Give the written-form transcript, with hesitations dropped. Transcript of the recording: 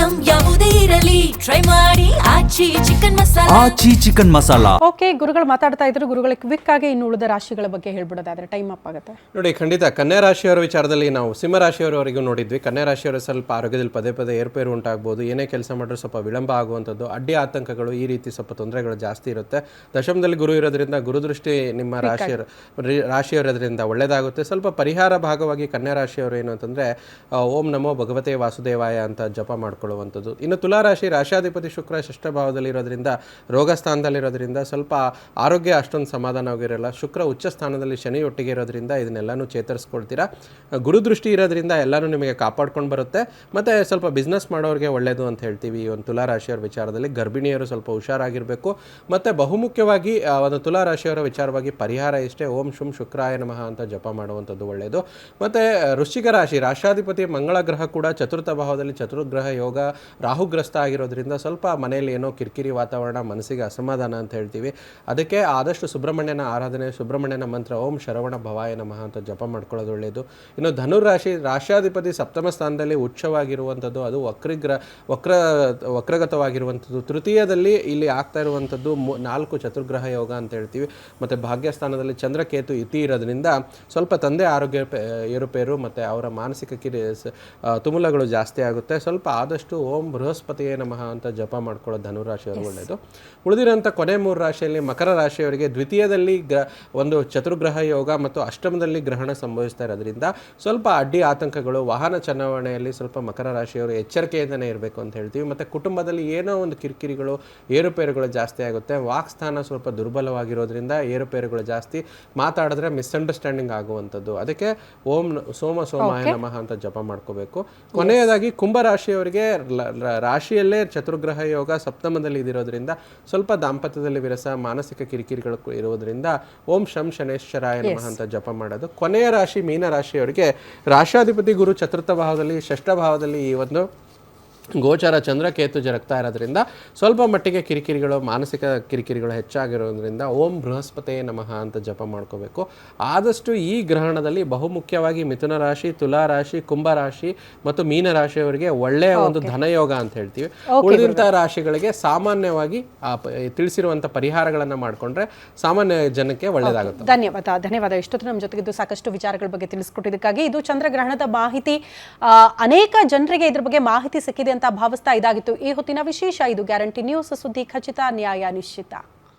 Item ಯಾವುದೇ ಇರಲಿ try ಮಾಡಿ ಆಚಿ ಚಿಕನ್ ಮಸಾಲಾ. ಆಚಿ ಚಿಕನ್ ಮಸಾಲಾ. ಓಕೆ, ಗುರುಗಳು ಮಾತಾಡ್ತಾ ಇದ್ರು. ಗುರುಗಳ ಕ್ವಿಕ್ ಆಗಿ ಇನ್ನು ಉಳಿದ ರಾಶಿಗಳ ಬಗ್ಗೆ ಹೇಳ್ಬಿಡೋದಾದ್ರೆ ಟೈಮ್ ಅಪ್ ಆಗುತ್ತೆ ನೋಡಿ. ಖಂಡಿತ ಕನ್ಯಾ ರಾಶಿಯವರ ವಿಚಾರದಲ್ಲಿ ನಾವು ಸಿಂಹ ರಾಶಿಯವರವರೆಗೂ ನೋಡಿದ್ವಿ. ಕನ್ಯಾ ರಾಶಿಯವರು ಸ್ವಲ್ಪ ಆರೋಗ್ಯದಲ್ಲಿ ಪದೇ ಪದೇ ಏರ್ಪೇರು ಉಂಟಾಗ್ಬೋದು. ಏನೇ ಕೆಲಸ ಮಾಡಿದ್ರು ಸ್ವಲ್ಪ ವಿಳಂಬ ಆಗುವಂಥದ್ದು, ಅಡ್ಡಿ ಆತಂಕಗಳು, ಈ ರೀತಿ ಸ್ವಲ್ಪ ತೊಂದರೆಗಳು ಜಾಸ್ತಿ ಇರುತ್ತೆ. ದಶಮದಲ್ಲಿ ಗುರು ಇರೋದ್ರಿಂದ ಗುರುದೃಷ್ಟಿ ನಿಮ್ಮ ರಾಶಿಯವರೋದ್ರಿಂದ ಒಳ್ಳೆಯದಾಗುತ್ತೆ. ಸ್ವಲ್ಪ ಪರಿಹಾರ ಭಾಗವಾಗಿ ಕನ್ಯಾ ರಾಶಿಯವರು ಏನು ಅಂತಂದರೆ ಓಂ ನಮೋ ಭಗವತೆ ವಾಸುದೇವಾಯ ಅಂತ ಜಪ ಮಾಡ್ಕೊಳ್ಳುವಂಥದ್ದು. ಇನ್ನು ತುಲಾರಾಶಿ ರಾಶಾಧಿಪತಿ ಶುಕ್ರ ಷಷ್ಠ ಭಾವದಲ್ಲಿ ಇರೋದ್ರಿಂದ, ರೋಗ ಸ್ಥಾನದಲ್ಲಿರೋದ್ರಿಂದ ಸ್ವಲ್ಪ ಆರೋಗ್ಯ ಅಷ್ಟೊಂದು ಸಮಾಧಾನವಾಗಿರಲ್ಲ. ಶುಕ್ರ ಉಚ್ಚ ಸ್ಥಾನದಲ್ಲಿ ಶನಿ ಒಟ್ಟಿಗೆ ಇರೋದ್ರಿಂದ ಇದನ್ನೆಲ್ಲನೂ ಚೇತರಿಸ್ಕೊಳ್ತೀರಾ. ಗುರುದೃಷ್ಟಿ ಇರೋದ್ರಿಂದ ಎಲ್ಲನೂ ನಿಮಗೆ ಕಾಪಾಡ್ಕೊಂಡು ಬರುತ್ತೆ. ಮತ್ತು ಸ್ವಲ್ಪ ಬಿಸ್ನೆಸ್ ಮಾಡೋರಿಗೆ ಒಳ್ಳೆಯದು ಅಂತ ಹೇಳ್ತೀವಿ ಈ ಒಂದು ತುಲಾರಾಶಿಯವರ ವಿಚಾರದಲ್ಲಿ. ಗರ್ಭಿಣಿಯರು ಸ್ವಲ್ಪ ಹುಷಾರಾಗಿರಬೇಕು. ಮತ್ತು ಬಹುಮುಖ್ಯವಾಗಿ ಒಂದು ತುಲಾರಾಶಿಯವರ ವಿಚಾರವಾಗಿ ಪರಿಹಾರ ಇಷ್ಟೇ, ಓಂ ಶುಂ ಶುಕ್ರಾಯ ನಮಃ ಅಂತ ಜಪ ಮಾಡುವಂಥದ್ದು ಒಳ್ಳೆಯದು. ಮತ್ತು ವೃಶ್ಚಿಕ ರಾಶಿ ರಾಶಾಧಿಪತಿ ಮಂಗಳ ಗ್ರಹ ಕೂಡ ಚತುರ್ಥ ಭಾವದಲ್ಲಿ ಚತುರ್ಗ್ರಹ ಯೋಗ ರಾಹುಗ್ರಸ್ತ ಆಗಿರೋದ್ರಿಂದ ಸ್ವಲ್ಪ ಮನೆಯಲ್ಲಿ ಏನೋ ಕಿರಿಕಿರಿ ವಾತಾವರಣ, ಮನಸ್ಸಿಗೆ ಅಸಮಾಧಾನ ಅಂತ ಹೇಳ್ತೀವಿ. ಅದಕ್ಕೆ ಆದಷ್ಟು ಸುಬ್ರಹ್ಮಣ್ಯನ ಆರಾಧನೆ, ಸುಬ್ರಹ್ಮಣ್ಯನ ಮಂತ್ರ ಓಂ ಶರವಣ ಭವಾಯ ನಮಃ ಅಂತ ಜಪ ಮಾಡ್ಕೊಳ್ಳೋದು ಒಳ್ಳೆಯದು. ಇನ್ನು ಧನುರಾಶಿ ರಾಶಾಧಿಪತಿ ಸಪ್ತಮ ಸ್ಥಾನದಲ್ಲಿ ಉಚ್ಚವಾಗಿರುವಂಥದ್ದು, ಅದು ವಕ್ರಗತವಾಗಿರುವಂಥದ್ದು. ತೃತೀಯದಲ್ಲಿ ಇಲ್ಲಿ ಆಗ್ತಾ ಇರುವಂಥದ್ದು 4 ಚತುರ್ಗ್ರಹ ಯೋಗ ಅಂತ ಹೇಳ್ತೀವಿ. ಮತ್ತು ಭಾಗ್ಯಸ್ಥಾನದಲ್ಲಿ ಚಂದ್ರಕೇತು ಇತಿ ಇರೋದ್ರಿಂದ ಸ್ವಲ್ಪ ತಂದೆ ಆರೋಗ್ಯ ಏರುಪೇರು ಮತ್ತು ಅವರ ಮಾನಸಿಕ ತುಮುಲಗಳು ಜಾಸ್ತಿ ಆಗುತ್ತೆ. ಸ್ವಲ್ಪ ಆದಷ್ಟು ಓಂ ಬೃಹಸ್ಪತಿಯೇ ನಮಃ ಅಂತ ಜಪ ಮಾಡ್ಕೊಳ್ಳೋದು ಧನುರಾಶಿಯವರು ಒಳ್ಳೆಯದು. ಉಳಿದಿರೋಂಥ ಕೊನೆ 3 ರಾಶಿಯಲ್ಲಿ ಮಕರ ರಾಶಿಯವರಿಗೆ ದ್ವಿತೀಯದಲ್ಲಿ ಒಂದು ಚತುರ್ಗ್ರಹ ಯೋಗ ಮತ್ತು ಅಷ್ಟಮದಲ್ಲಿ ಗ್ರಹಣ ಸಂಭವಿಸ್ತಾ ಇರೋದ್ರಿಂದ ಸ್ವಲ್ಪ ಅಡ್ಡಿ ಆತಂಕಗಳು, ವಾಹನ ಚಲಾವಣೆಯಲ್ಲಿ ಸ್ವಲ್ಪ ಮಕರ ರಾಶಿಯವರು ಎಚ್ಚರಿಕೆಯಿಂದನೇ ಇರಬೇಕು ಅಂತ ಹೇಳ್ತೀವಿ. ಮತ್ತು ಕುಟುಂಬದಲ್ಲಿ ಏನೋ ಒಂದು ಕಿರಿಕಿರಿಗಳು, ಏರುಪೇರುಗಳು ಜಾಸ್ತಿ ಆಗುತ್ತೆ. ವಾಕ್ಸ್ಥಾನ ಸ್ವಲ್ಪ ದುರ್ಬಲವಾಗಿರೋದ್ರಿಂದ ಏರುಪೇರುಗಳು ಜಾಸ್ತಿ, ಮಾತಾಡಿದ್ರೆ ಮಿಸ್ಅಂಡರ್ಸ್ಟ್ಯಾಂಡಿಂಗ್ ಆಗುವಂಥದ್ದು. ಅದಕ್ಕೆ ಓಂ ಸೋಮಾಯ ನಮಃ ಅಂತ ಜಪ ಮಾಡ್ಕೋಬೇಕು. ಕೊನೆಯದಾಗಿ ಕುಂಭರಾಶಿಯವರಿಗೆ ರಾಶಿಯಲ್ಲೇ ಚತುರ್ಗ್ರಹ ಯೋಗ ಸಪ್ತಮದಲ್ಲಿ ಇದಿರೋದ್ರಿಂದ ಸ್ವಲ್ಪ ದಾಂಪತ್ಯದಲ್ಲಿ ವಿರಸ, ಮಾನಸಿಕ ಕಿರಿಕಿರಿಗಳು ಇರೋದ್ರಿಂದ ಓಂ ಶಂ ಶನೇಶ್ವರಾಯ ನಮಃ ಅಂತ ಜಪ ಮಾಡೋದು. ಕೊನೆಯ ರಾಶಿ ಮೀನ ರಾಶಿಯವರಿಗೆ ರಾಶಾಧಿಪತಿ ಗುರು ಚತುರ್ಥ ಭಾವದಲ್ಲಿ ಷಷ್ಠ ಭಾವದಲ್ಲಿ ಈ ಒಂದು ಗೋಚರ ಚಂದ್ರಕೇತು ಜರುಗ್ತಾ ಇರೋದ್ರಿಂದ ಸ್ವಲ್ಪ ಮಟ್ಟಿಗೆ ಕಿರಿಕಿರಿಗಳು, ಮಾನಸಿಕ ಕಿರಿಕಿರಿಗಳು ಹೆಚ್ಚಾಗಿರೋದ್ರಿಂದ ಓಂ ಬೃಹಸ್ಪತೇ ನಮಃ ಅಂತ ಜಪ ಮಾಡ್ಕೋಬೇಕು. ಆದಷ್ಟು ಈ ಗ್ರಹಣದಲ್ಲಿ ಬಹುಮುಖ್ಯವಾಗಿ ಮಿಥುನ ರಾಶಿ, ತುಲಾ ರಾಶಿ, ಕುಂಭ ರಾಶಿ ಮತ್ತು ಮೀನ ರಾಶಿಯವರಿಗೆ ಒಳ್ಳೆಯ ಒಂದು ಧನಯೋಗ ಅಂತ ಹೇಳ್ತೀವಿ. ಉಳಿದಂಥ ರಾಶಿಗಳಿಗೆ ಸಾಮಾನ್ಯವಾಗಿ ತಿಳಿಸಿರುವಂಥ ಪರಿಹಾರಗಳನ್ನು ಮಾಡಿಕೊಂಡ್ರೆ ಸಾಮಾನ್ಯ ಜನಕ್ಕೆ ಒಳ್ಳೆಯದಾಗುತ್ತೆ. ಧನ್ಯವಾದ. ಇಷ್ಟೊತ್ತು ನಮ್ಮ ಜೊತೆಗಿದ್ದು ಸಾಕಷ್ಟು ವಿಚಾರಗಳ ಬಗ್ಗೆ ತಿಳಿಸ್ಕೊಟ್ಟಿದ್ದಕ್ಕಾಗಿ. ಇದು ಚಂದ್ರಗ್ರಹಣದ ಮಾಹಿತಿ. ಅನೇಕ ಜನರಿಗೆ ಇದ್ರ ಬಗ್ಗೆ ಮಾಹಿತಿ ಸಿಕ್ಕಿದೆ ಅಂತ ಭಾವಿಸ್ತಾ ಇದಾಗಿತ್ತು ಈ ಹೊತ್ತಿನ ವಿಶೇಷ. ಇದು ಗ್ಯಾರಂಟಿ ನ್ಯೂಸ್, ಸುದ್ದಿ ಖಚಿತ, ನ್ಯಾಯ ನಿಶ್ಚಿತ.